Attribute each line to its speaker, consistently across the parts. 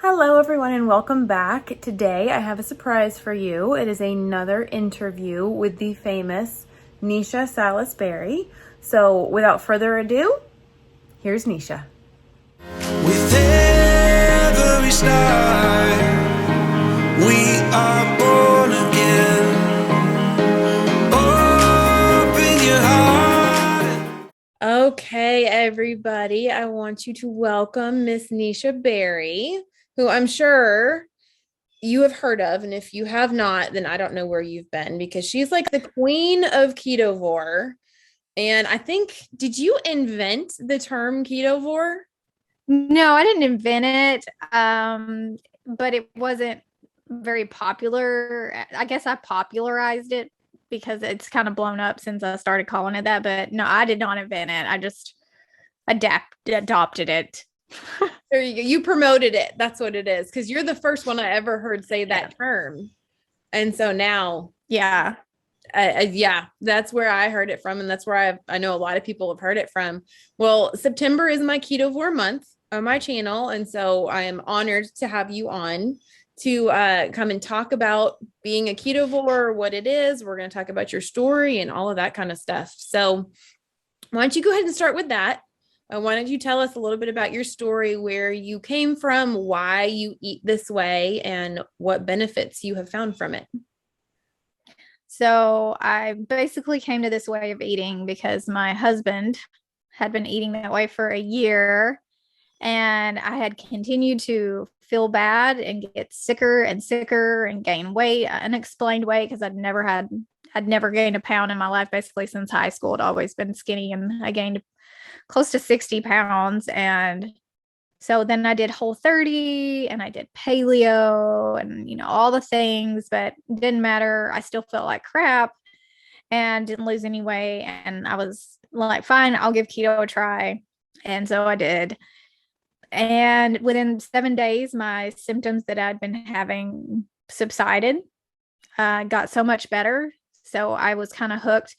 Speaker 1: Hello, everyone, and welcome back. Today, I have a surprise for you. It is another interview with the famous Neisha Salas-Berry. So, without further ado, here's Neisha.
Speaker 2: With every start, we are born again. Open your heart.
Speaker 1: Okay, everybody, I want you to welcome Miss Neisha Berry, who I'm sure you have heard of. And if you have not, then I don't know where you've been, because she's like the queen of ketovore. And I think, did you invent the term ketovore?
Speaker 3: No, I didn't invent it. But it wasn't very popular. I guess I popularized it because it's kind of blown up since I started calling it that. But no, I did not invent it. I just adopted it.
Speaker 1: There you go. You promoted it. That's what it is. Because you're the first one I ever heard say that term. And so now,
Speaker 3: Yeah.
Speaker 1: yeah, that's where I heard it from. And that's where I know a lot of people have heard it from. Well, September is my ketovore month on my channel. And so I am honored to have you on to come and talk about being a ketovore, what it is. We're going to talk about your story and all of that kind of stuff. So why don't you go ahead and start with that? Why don't you tell us a little bit about your story, where you came from, why you eat this way, and what benefits you have found from it?
Speaker 3: So I basically came to this way of eating because my husband had been eating that way for a year, and I had continued to feel bad and get sicker and sicker and gain weight, unexplained weight, because I'd never gained a pound in my life basically since high school. I'd always been skinny, and I gained close to 60 pounds. And so then I did Whole30 and I did paleo and, all the things, but it didn't matter. I still felt like crap and didn't lose any weight. And I was like, fine, I'll give keto a try. And so I did. And within 7 days, my symptoms that I'd been having subsided, got so much better. So I was kind of hooked.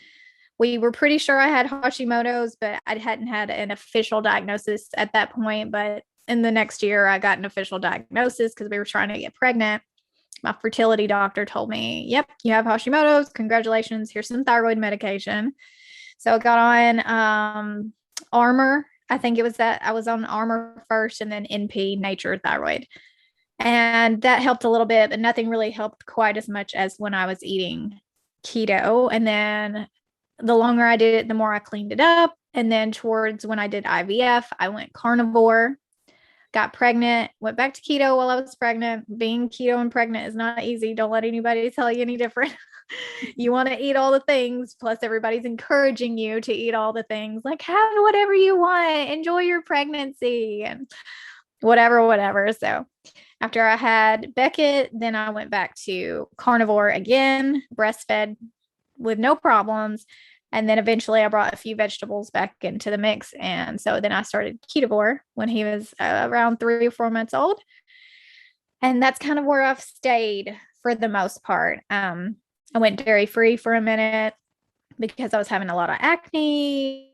Speaker 3: We were pretty sure I had Hashimoto's, but I hadn't had an official diagnosis at that point. But in the next year, I got an official diagnosis because we were trying to get pregnant. My fertility doctor told me, yep, you have Hashimoto's. Congratulations. Here's some thyroid medication. So I got on Armor. I think it was that I was on Armor first and then NP, Nature Thyroid. And that helped a little bit, but nothing really helped quite as much as when I was eating keto. And then the longer I did it, the more I cleaned it up. And then towards when I did IVF, I went carnivore, got pregnant, went back to keto while I was pregnant. Being keto and pregnant is not easy. Don't let anybody tell you any different. You want to eat all the things. Plus, everybody's encouraging you to eat all the things, like have whatever you want, enjoy your pregnancy and whatever. So after I had Beckett, then I went back to carnivore again, breastfed with no problems. And then eventually I brought a few vegetables back into the mix. And so then I started ketovore when he was around 3 or 4 months old. And that's kind of where I've stayed for the most part. I went dairy free for a minute because I was having a lot of acne,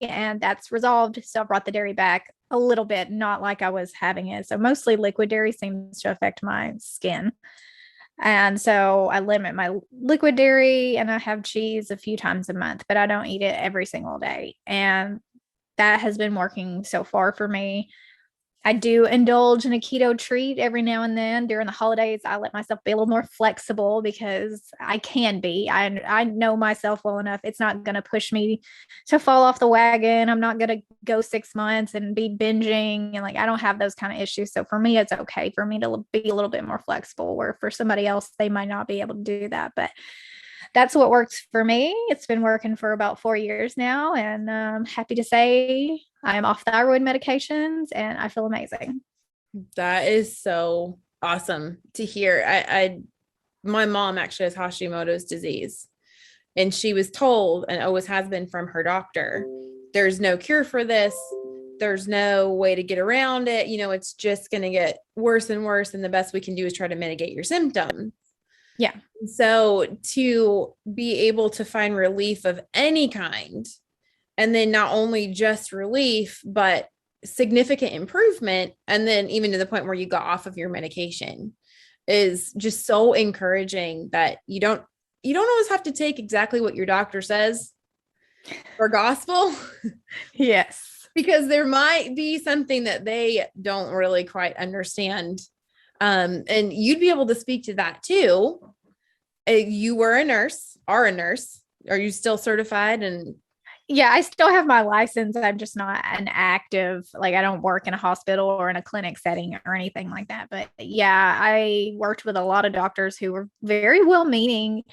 Speaker 3: and that's resolved. So I brought the dairy back a little bit, not like I was having it. So mostly liquid dairy seems to affect my skin. And so I limit my liquid dairy, and I have cheese a few times a month, but I don't eat it every single day. And that has been working so far for me. I do indulge in a keto treat every now and then during the holidays. I let myself be a little more flexible because I can be. I know myself well enough. It's not going to push me to fall off the wagon. I'm not going to go 6 months and be binging. And like, I don't have those kind of issues. So for me, it's okay for me to be a little bit more flexible, where for somebody else, they might not be able to do that. But that's what works for me. It's been working for about 4 years now. And I'm happy to say I'm off thyroid medications and I feel amazing.
Speaker 1: That is so awesome to hear. My mom actually has Hashimoto's disease, and she was told, and always has been from her doctor, there's no cure for this. There's no way to get around it. It's just going to get worse and worse. And the best we can do is try to mitigate your symptoms.
Speaker 3: Yeah.
Speaker 1: So to be able to find relief of any kind, and then not only just relief, but significant improvement. And then even to the point where you got off of your medication is just so encouraging that you don't always have to take exactly what your doctor says for gospel.
Speaker 3: Yes.
Speaker 1: Because there might be something that they don't really quite understand. And you'd be able to speak to that too. You were a nurse, are a nurse. Are you still certified? And
Speaker 3: Yeah, I still have my license. I'm just not an active, like I don't work in a hospital or in a clinic setting or anything like that. But yeah, I worked with a lot of doctors who were very well meaning,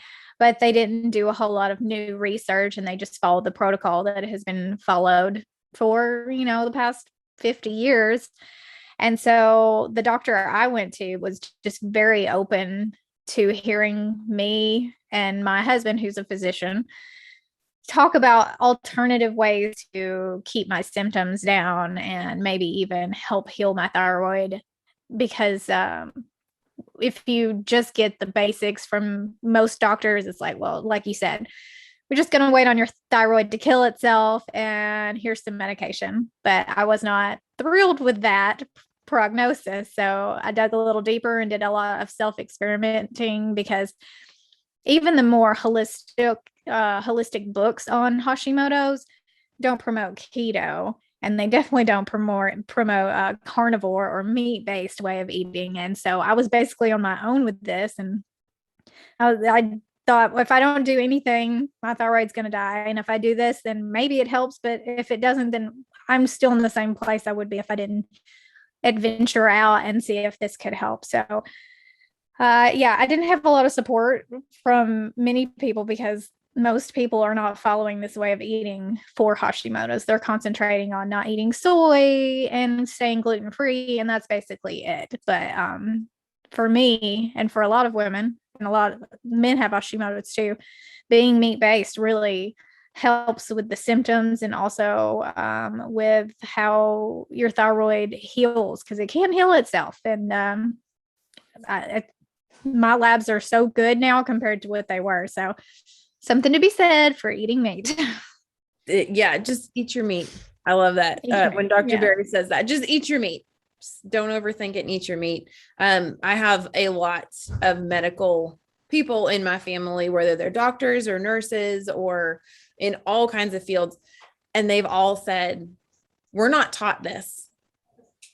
Speaker 3: but they didn't do a whole lot of new research and they just followed the protocol that has been followed for, the past 50 years. And so the doctor I went to was just very open to hearing me and my husband, who's a physician, talk about alternative ways to keep my symptoms down and maybe even help heal my thyroid. Because if you just get the basics from most doctors, it's like, well, like you said, we're just going to wait on your thyroid to kill itself and here's some medication. But I was not thrilled with that prognosis. So I dug a little deeper and did a lot of self-experimenting, because even the more holistic books on Hashimoto's don't promote keto, and they definitely don't promote a carnivore or meat-based way of eating. And so I was basically on my own with this, and I thought, well, if I don't do anything, my thyroid's going to die, and if I do this, then maybe it helps, but if it doesn't, then I'm still in the same place I would be if I didn't adventure out and see if this could help. So yeah, I didn't have a lot of support from many people because most people are not following this way of eating for Hashimoto's. They're concentrating on not eating soy and staying gluten-free, and that's basically it. But for me and for a lot of women, and a lot of men have Hashimoto's too, being meat-based really helps with the symptoms and also with how your thyroid heals, because it can heal itself. And my labs are so good now compared to what they were. So something to be said for eating meat.
Speaker 1: Yeah, just eat your meat. I love that. When Dr. Berry says that, just eat your meat. Just don't overthink it and eat your meat. I have a lot of medical people in my family, whether they're doctors or nurses or in all kinds of fields. And they've all said, we're not taught this.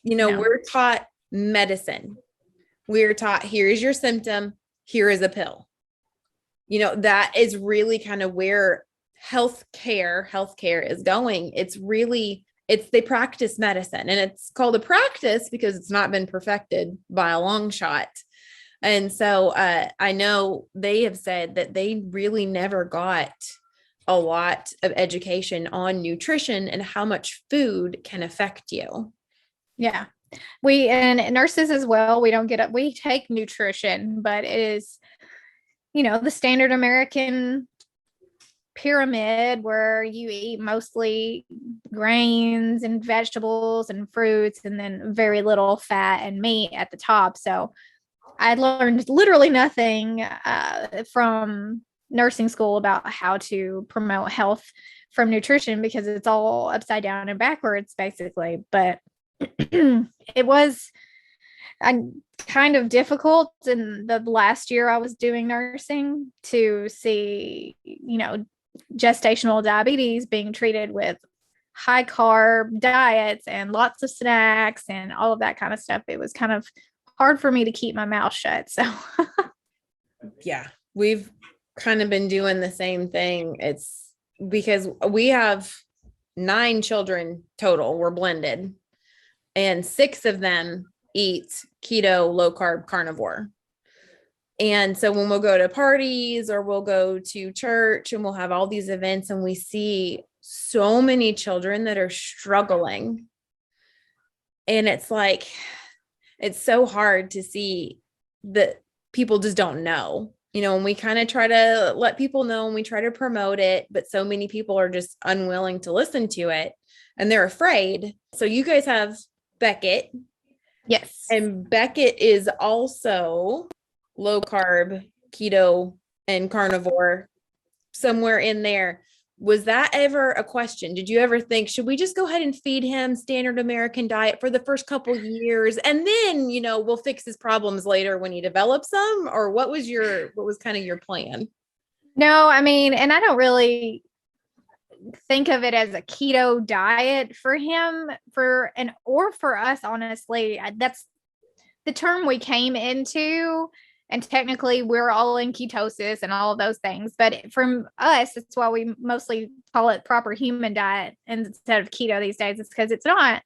Speaker 3: No.
Speaker 1: We're taught medicine. We're taught, here is your symptom, here is a pill. That is really kind of where healthcare is going. They practice medicine, and it's called a practice because it's not been perfected by a long shot. And so I know they have said that they really never got a lot of education on nutrition and how much food can affect you.
Speaker 3: Yeah. We, and nurses as well, we take nutrition, but it is, the standard American pyramid where you eat mostly grains and vegetables and fruits and then very little fat and meat at the top. So I learned literally nothing from nursing school about how to promote health from nutrition, because it's all upside down and backwards basically. But it was kind of difficult in the last year I was doing nursing to see, gestational diabetes being treated with high carb diets and lots of snacks and all of that kind of stuff. It was kind of hard for me to keep my mouth shut. So
Speaker 1: yeah, we've kind of been doing the same thing. It's because we have 9 children total. We're blended, and 6 of them eat keto, low carb, carnivore. And so when we'll go to parties or we'll go to church and we'll have all these events, and we see so many children that are struggling. And it's like, it's so hard to see that people just don't know, and we kind of try to let people know and we try to promote it, but so many people are just unwilling to listen to it and they're afraid. So you guys have Beckett.
Speaker 3: yes.
Speaker 1: And Beckett is also low carb, keto, and carnivore, somewhere in there. was that ever a question? Did you ever think, should we just go ahead and feed him standard American diet for the first couple years and then, we'll fix his problems later when he develops them? Or what was kind of your plan?
Speaker 3: No, I mean, and I don't really think of it as a keto diet for him or for us, honestly. That's the term we came into, and technically we're all in ketosis and all of those things, but from us, it's why we mostly call it proper human diet instead of keto these days. It's because it's not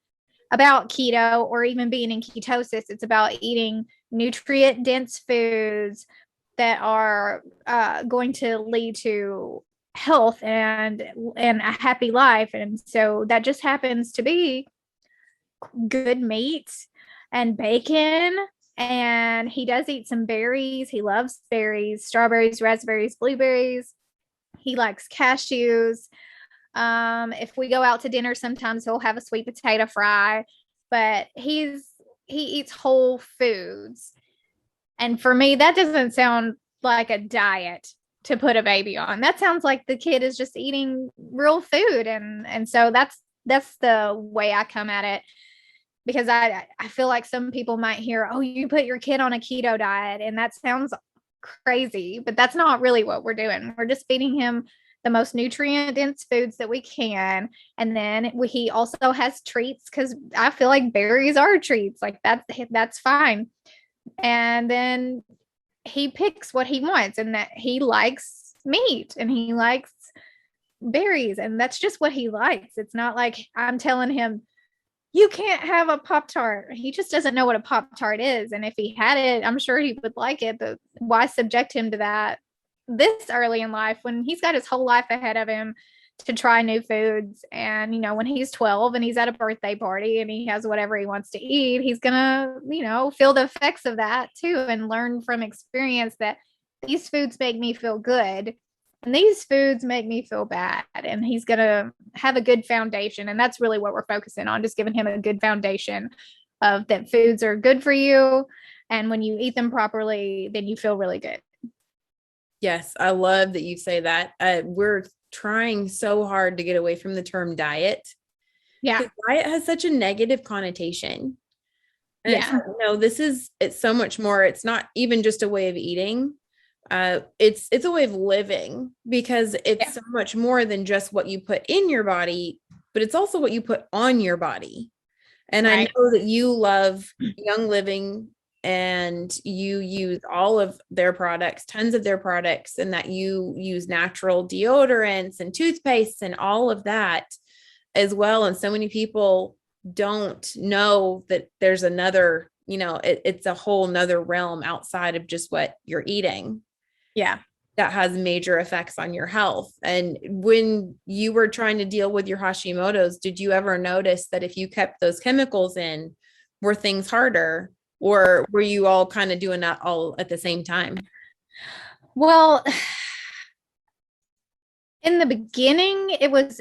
Speaker 3: about keto or even being in ketosis. It's about eating nutrient dense foods that are going to lead to health and a happy life. And so that just happens to be good meat and bacon. And he does eat some berries. He loves berries, strawberries, raspberries, blueberries. He likes cashews. If we go out to dinner, sometimes he'll have a sweet potato fry, but he eats whole foods. And for me, that doesn't sound like a diet to put a baby on. That sounds like the kid is just eating real food. And so that's the way I come at it, because I feel like some people might hear, oh, you put your kid on a keto diet, and that sounds crazy, but that's not really what we're doing. We're just feeding him the most nutrient dense foods that we can. And then he also has treats, because I feel like berries are treats. Like that's fine. And then he picks what he wants, and that he likes meat and he likes berries, and that's just what he likes. It's not like I'm telling him, you can't have a Pop-Tart. He just doesn't know what a Pop-Tart is. And if he had it, I'm sure he would like it, but why subject him to that this early in life when he's got his whole life ahead of him to try new foods? And, when he's 12 and he's at a birthday party and he has whatever he wants to eat, he's going to, feel the effects of that too, and learn from experience that these foods make me feel good and these foods make me feel bad. And he's going to have a good foundation. And that's really what we're focusing on, just giving him a good foundation of that foods are good for you. And when you eat them properly, then you feel really good.
Speaker 1: Yes, I love that you say that. We're trying so hard to get away from the term diet.
Speaker 3: Yeah.
Speaker 1: Diet has such a negative connotation. And
Speaker 3: Yeah.
Speaker 1: it's so much more. It's not even just a way of eating. It's a way of living, because it's so much more than just what you put in your body, but it's also what you put on your body. And right. I know that you love Young Living and you use all of their products, tons of their products, and that you use natural deodorants and toothpastes and all of that as well. And so many people don't know that there's another, it's a whole nother realm outside of just what you're eating. Yeah. That has major effects on your health. And when you were trying to deal with your Hashimoto's, did you ever notice that if you kept those chemicals in, were things harder, or were you all kind of doing that all at the same time?
Speaker 3: Well, in the beginning, it was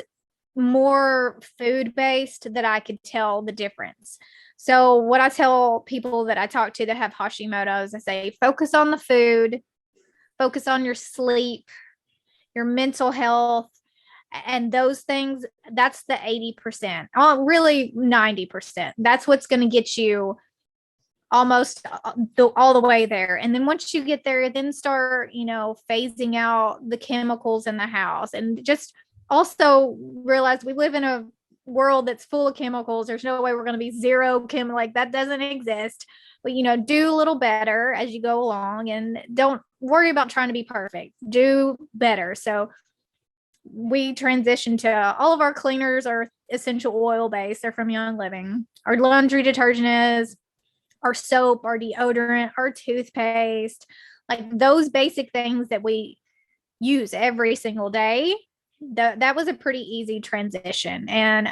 Speaker 3: more food-based that I could tell the difference. So what I tell people that I talk to that have Hashimoto's, I say, focus on the food, focus on your sleep, your mental health, and those things. That's the 80%. Oh, really 90%. That's what's going to get you almost all the way there. And then once you get there, then start, phasing out the chemicals in the house, and just also realize we live in a world that's full of chemicals. There's no way we're going to be zero chemical. Like, that doesn't exist. But, do a little better as you go along, and don't worry about trying to be perfect. Do better. So we transitioned to all of our cleaners are essential oil based. They're from Young Living. Our laundry detergent is, our soap, our deodorant, our toothpaste, like those basic things that we use every single day. That was a pretty easy transition. And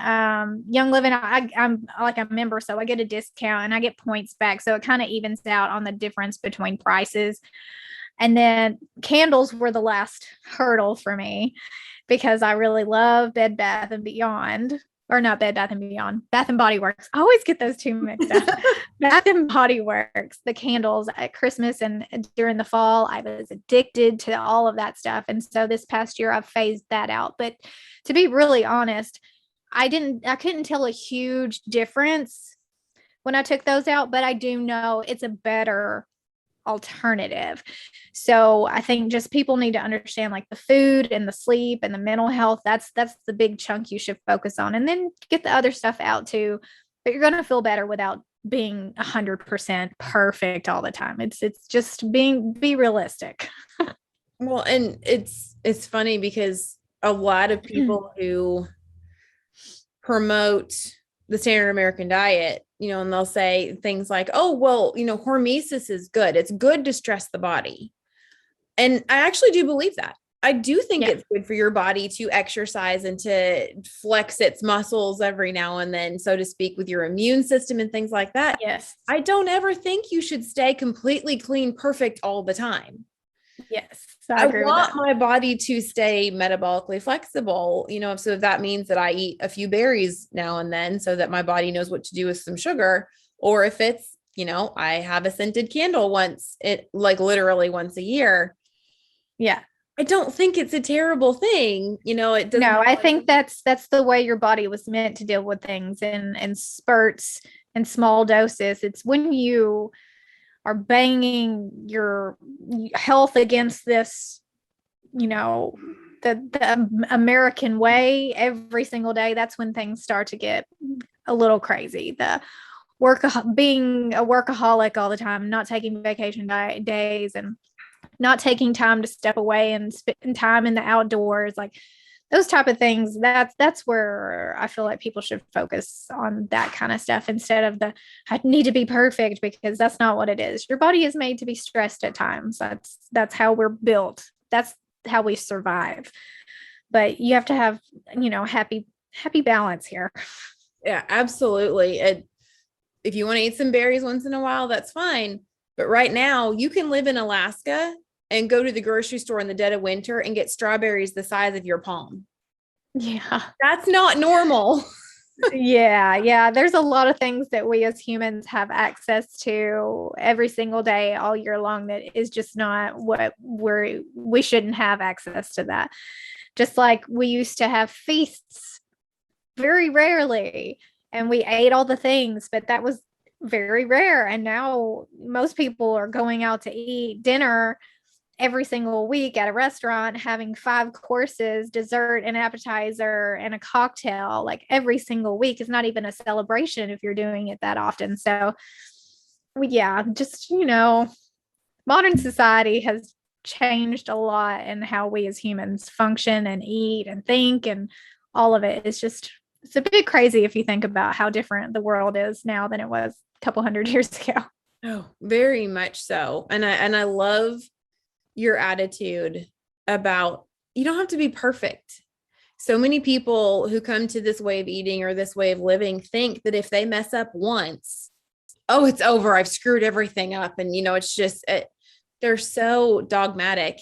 Speaker 3: Young Living, I'm like a member, so I get a discount and I get points back. So it kind of evens out on the difference between prices. And then candles were the last hurdle for me, because I really love Bed Bath & Beyond. or not Bed Bath and Beyond, Bath and Body Works. I always get those two mixed up. Bath and Body Works, the candles at Christmas and during the fall, I was addicted to all of that stuff. And so this past year I've phased that out. But to be really honest, I couldn't tell a huge difference when I took those out, but I do know it's a better alternative. So I think just people need to understand like the food and the sleep and the mental health. That's the big chunk you should focus on, and then get the other stuff out too. But you're going to feel better without being 100% perfect all the time. It's just be realistic.
Speaker 1: Well, and it's funny because a lot of people who promote the standard American diet, and they'll say things like, oh, well, hormesis is good. It's good to stress the body. And I actually do believe that. I do think it's good for your body to exercise and to flex its muscles every now and then, so to speak, with your immune system and things like that.
Speaker 3: Yes.
Speaker 1: I don't ever think you should stay completely clean, perfect all the time.
Speaker 3: Yes.
Speaker 1: I want my body to stay metabolically flexible, so if that means that I eat a few berries now and then so that my body knows what to do with some sugar, or if it's, I have a scented candle literally once a year.
Speaker 3: Yeah.
Speaker 1: I don't think it's a terrible thing. It doesn't.
Speaker 3: No, I think that's the way your body was meant to deal with things in spurts and small doses. It's when you are banging your health against this, the American way every single day. That's when things start to get a little crazy. The being a workaholic all the time, not taking vacation days, and not taking time to step away and spend time in the outdoors, like those type of things. That's where I feel like people should focus on that kind of stuff instead of I need to be perfect, because that's not what it is. Your body is made to be stressed at times. That's how we're built. That's how we survive. But you have to have, happy balance here.
Speaker 1: Yeah, absolutely. If you want to eat some berries once in a while, that's fine. But right now you can live in Alaska and go to the grocery store in the dead of winter and get strawberries the size of your palm.
Speaker 3: Yeah.
Speaker 1: That's not normal.
Speaker 3: Yeah. There's a lot of things that we as humans have access to every single day, all year long, that is just not what we shouldn't have access to that. Just like we used to have feasts very rarely, and we ate all the things, but that was very rare. And now most people are going out to eat dinner every single week at a restaurant, having 5 courses, dessert, an appetizer, and a cocktail, like every single week. Is not even a celebration if you're doing it that often. So just, modern society has changed a lot in how we as humans function and eat and think, and all of it is just, it's a bit crazy if you think about how different the world is now than it was a couple hundred years ago.
Speaker 1: Oh, very much so. And I love your attitude about, you don't have to be perfect. So many people who come to this way of eating or this way of living think that if they mess up once, oh, it's over. I've screwed everything up. And, it's just, they're so dogmatic.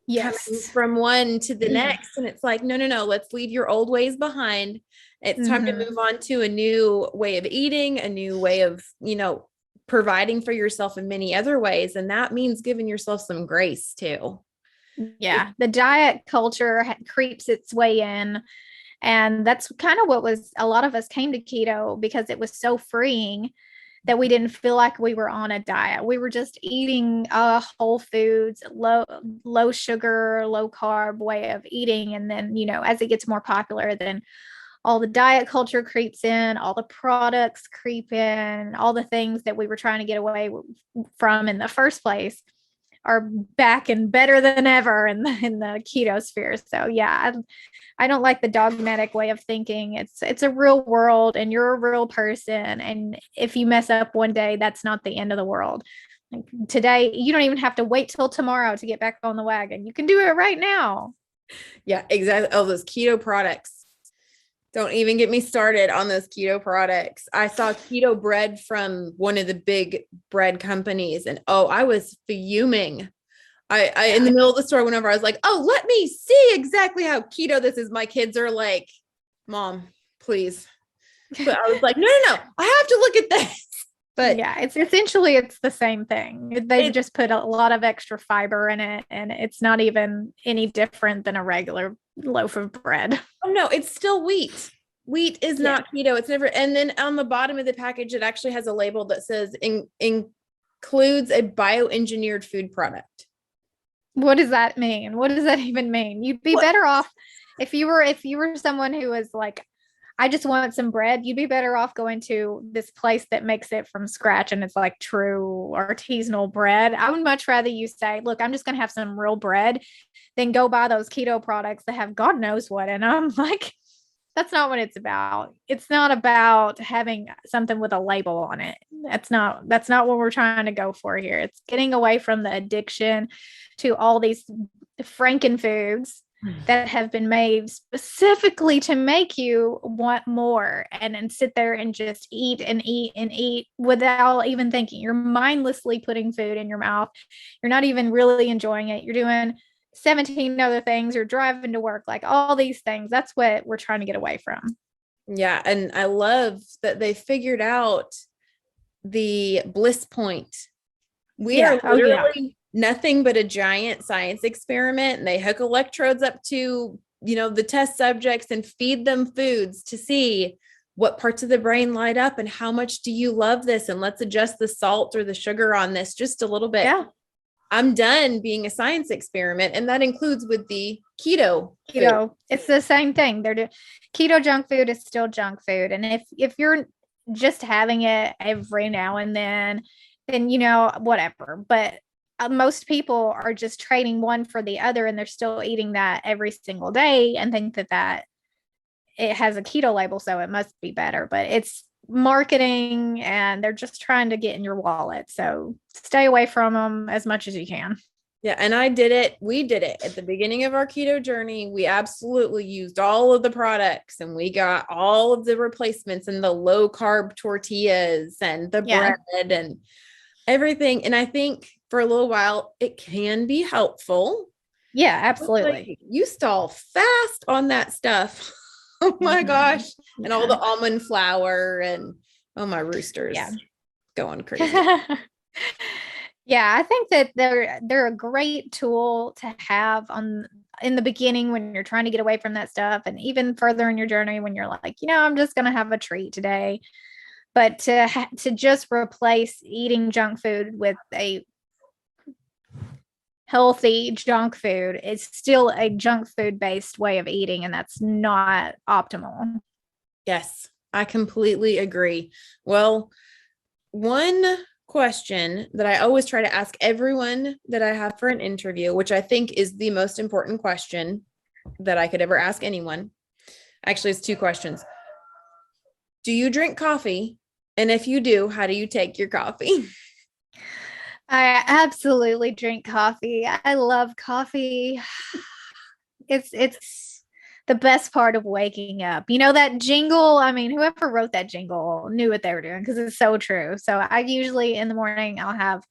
Speaker 3: Yes.
Speaker 1: From one to the next. And it's like, no, let's leave your old ways behind. It's time to move on to a new way of eating, a new way of, providing for yourself in many other ways. And that means giving yourself some grace too.
Speaker 3: Yeah. The diet culture creeps its way in. And that's kind of what a lot of us came to keto, because it was so freeing that we didn't feel like we were on a diet. We were just eating whole foods, low sugar, low carb way of eating. And then, as it gets more popular, then all the diet culture creeps in, all the products creep in, all the things that we were trying to get away from in the first place are back and better than ever in the keto sphere. So yeah, I don't like the dogmatic way of thinking. It's a real world, and you're a real person. And if you mess up one day, that's not the end of the world. Like today, you don't even have to wait till tomorrow to get back on the wagon. You can do it right now.
Speaker 1: Yeah, exactly. Oh, those keto products. Don't even get me started on those keto products. I saw keto bread from one of the big bread companies, and I was fuming. I in the middle of the store, whenever I was like, oh, let me see exactly how keto this is. My kids are like, Mom, please. But I was like, no, I have to look at this. But
Speaker 3: yeah, it's essentially it's the same thing. They've just put a lot of extra fiber in it, and it's not even any different than a regular loaf of bread.
Speaker 1: oh no, it's still wheat. Wheat is not keto. It's never. And then on the bottom of the package, it actually has a label that says includes a bioengineered food product.
Speaker 3: What does that mean? What does that even mean? You'd be better off if you were someone who was like, I just want some bread. You'd be better off going to this place that makes it from scratch and it's like true artisanal bread. I would much rather you say, look, I'm just going to have some real bread than go buy those keto products that have God knows what in them. Like, that's not what it's about. It's not about having something with a label on it. That's not what we're trying to go for here. It's getting away from the addiction to all these frankenfoods that have been made specifically to make you want more and sit there and just eat and eat and eat without even thinking. You're mindlessly putting food in your mouth. You're not even really enjoying it. You're doing 17 other things. You're driving to work, like all these things. That's what we're trying to get away from.
Speaker 1: Yeah. And I love that they figured out the bliss point. We are literally nothing but a giant science experiment. And they hook electrodes up to, the test subjects and feed them foods to see what parts of the brain light up and how much do you love this? And let's adjust the salt or the sugar on this just a little bit.
Speaker 3: Yeah.
Speaker 1: I'm done being a science experiment. And that includes with the keto.
Speaker 3: It's the same thing. Keto junk food is still junk food. And if you're just having it every now and then whatever. But most people are just trading one for the other, and they're still eating that every single day and think that it has a keto label, so it must be better. But it's marketing, and they're just trying to get in your wallet. So stay away from them as much as you can.
Speaker 1: Yeah. And we did it at the beginning of our keto journey. We absolutely used all of the products, and we got all of the replacements and the low carb tortillas and the bread and everything. And I think for a little while it can be helpful.
Speaker 3: Yeah, absolutely.
Speaker 1: Like, you stall fast on that stuff. Oh my gosh. And all the almond flour and my roosters going crazy.
Speaker 3: Yeah, I think that they're a great tool to have in the beginning when you're trying to get away from that stuff, and even further in your journey when you're like, I'm just going to have a treat today. But to just replace eating junk food with a healthy junk food, it's still a junk food based way of eating, and that's not optimal.
Speaker 1: Yes, I completely agree. Well, one question that I always try to ask everyone that I have for an interview, which I think is the most important question that I could ever ask anyone. Actually, it's two questions. Do you drink coffee? And if you do, how do you take your coffee?
Speaker 3: I absolutely drink coffee. I love coffee. It's the best part of waking up. That jingle, I mean, whoever wrote that jingle knew what they were doing, because it's so true. So I usually in the morning, I'll have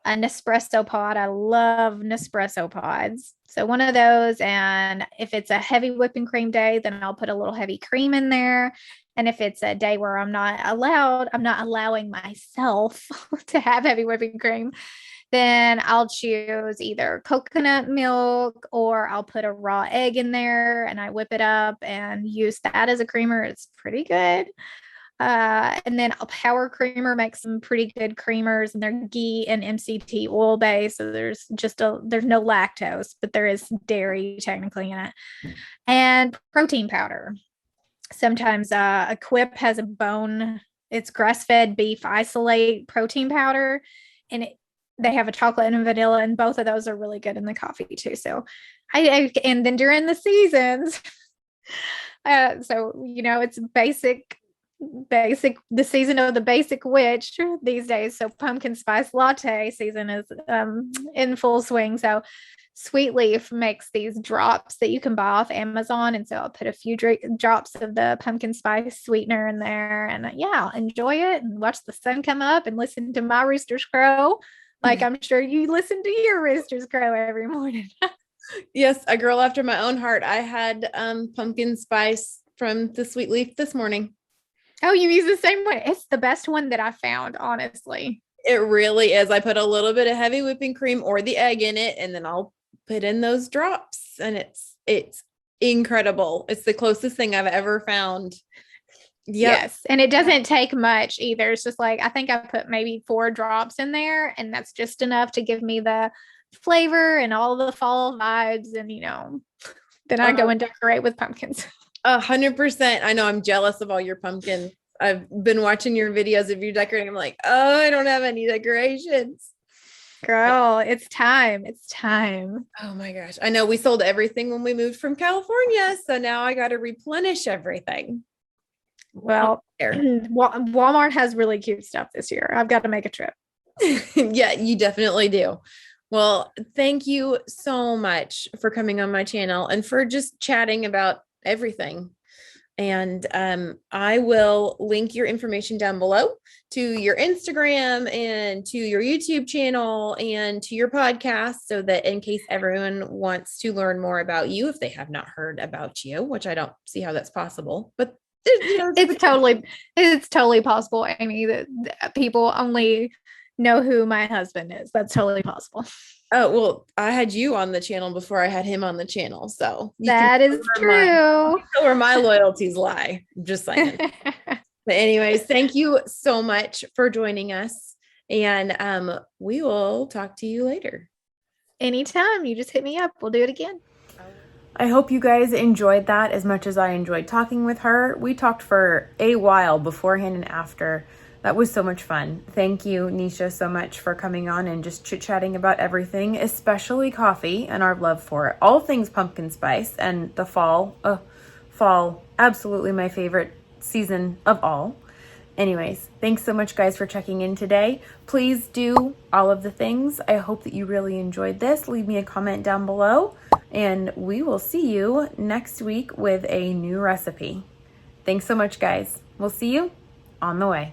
Speaker 3: a Nespresso pod. I love Nespresso pods. So one of those, and if it's a heavy whipping cream day, then I'll put a little heavy cream in there. And if it's a day where I'm not allowing myself to have heavy whipping cream, then I'll choose either coconut milk, or I'll put a raw egg in there and I whip it up and use that as a creamer. It's pretty good. And then a Power Creamer makes some pretty good creamers, and they're ghee and MCT oil based. So there's no lactose, but there is dairy technically in it, and protein powder. Sometimes a Quip has it's grass-fed beef isolate protein powder, and they have a chocolate and a vanilla, and both of those are really good in the coffee too. So and then during the seasons, it's basic, the season of the basic witch these days. So pumpkin spice latte season is in full swing. So Sweet Leaf makes these drops that you can buy off Amazon. And so I'll put a few drops of the pumpkin spice sweetener in there, and I'll enjoy it and watch the sun come up and listen to my roosters crow. Like I'm sure you listen to your roosters crow every morning.
Speaker 1: Yes, a girl after my own heart. I had pumpkin spice from the Sweet Leaf this morning.
Speaker 3: Oh, you use the same one. It's the best one that I found, honestly.
Speaker 1: It really is. I put a little bit of heavy whipping cream or the egg in it, and then I'll put in those drops, and it's incredible. It's the closest thing I've ever found. Yep.
Speaker 3: Yes. And it doesn't take much either. It's just like, I think I put maybe 4 drops in there, and that's just enough to give me the flavor and all the fall vibes. And, then I go and decorate with pumpkins.
Speaker 1: 100%. I know I'm jealous of all your pumpkins. I've been watching your videos of you decorating. I'm like, oh, I don't have any decorations.
Speaker 3: Girl, it's time. It's time.
Speaker 1: Oh my gosh. I know we sold everything when we moved from California. So now I got to replenish everything.
Speaker 3: Well, Walmart has really cute stuff this year. I've got to make a trip.
Speaker 1: Yeah, you definitely do. Well, thank you so much for coming on my channel and for just chatting about everything. And I will link your information down below to your Instagram and to your YouTube channel and to your podcast, so that in case everyone wants to learn more about you, if they have not heard about you, which I don't see how that's possible, but it's totally possible, Amy, that people only know who my husband is. That's totally possible. Oh, well, I had you on the channel before I had him on the channel. So
Speaker 3: that is true.
Speaker 1: Where my loyalties lie. I'm just saying. But anyways, thank you so much for joining us. And we will talk to you later.
Speaker 3: Anytime. You just hit me up. We'll do it again.
Speaker 1: I hope you guys enjoyed that as much as I enjoyed talking with her. We talked for a while beforehand and after. That was so much fun. Thank you, Neisha, so much for coming on and just chit-chatting about everything, especially coffee and our love for it. All things pumpkin spice and the fall. Fall, absolutely my favorite season of all. Anyways, thanks so much, guys, for checking in today. Please do all of the things. I hope that you really enjoyed this. Leave me a comment down below, and we will see you next week with a new recipe. Thanks so much, guys. We'll see you on the way.